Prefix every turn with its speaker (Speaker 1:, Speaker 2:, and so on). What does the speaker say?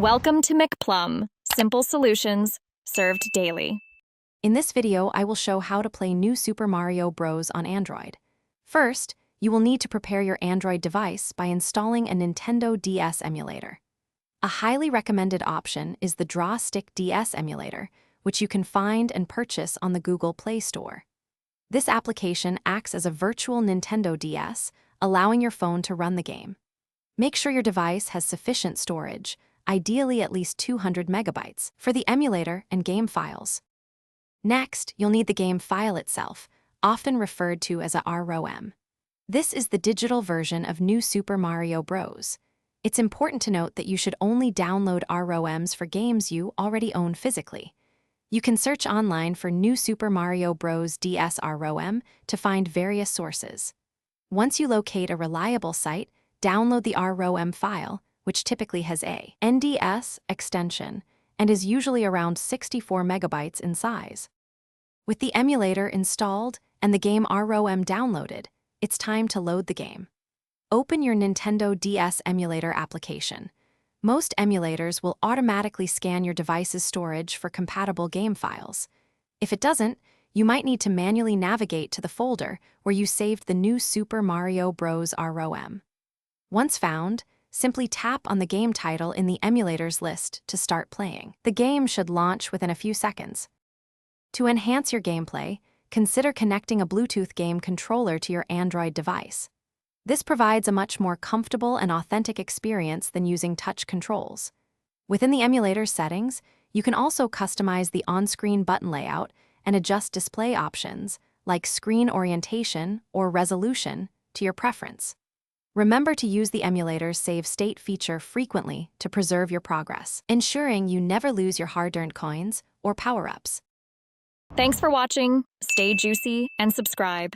Speaker 1: Welcome to McPlum, simple solutions served daily.
Speaker 2: In this video, I will show how to play New Super Mario Bros. On Android. First, you will need to prepare your Android device by installing a Nintendo DS emulator. A highly recommended option is the Drawstick DS emulator, which you can find and purchase on the Google Play Store. This application acts as a virtual Nintendo DS, allowing your phone to run the game. Make sure your device has sufficient storage, ideally at least 200 megabytes, for the emulator and game files. Next, you'll need the game file itself, often referred to as a ROM. This is the digital version of New Super Mario Bros. It's important to note that you should only download ROMs for games you already own physically. You can search online for New Super Mario Bros. DS ROM to find various sources. Once you locate a reliable site, download the ROM file, which typically has a NDS extension and is usually around 64 megabytes in size. With the emulator installed and the game ROM downloaded, it's time to load the game. Open your Nintendo DS emulator application. Most emulators will automatically scan your device's storage for compatible game files. If it doesn't, you might need to manually navigate to the folder where you saved the New Super Mario Bros. ROM. Once found, simply tap on the game title in the emulator's list to start playing. The game should launch within a few seconds. To enhance your gameplay, consider connecting a Bluetooth game controller to your Android device. This provides a much more comfortable and authentic experience than using touch controls. Within the emulator's settings, you can also customize the on-screen button layout and adjust display options, like screen orientation or resolution, to your preference. Remember to use the emulator's save state feature frequently to preserve your progress, ensuring you never lose your hard-earned coins or power-ups.
Speaker 1: Thanks for watching, stay juicy, and subscribe.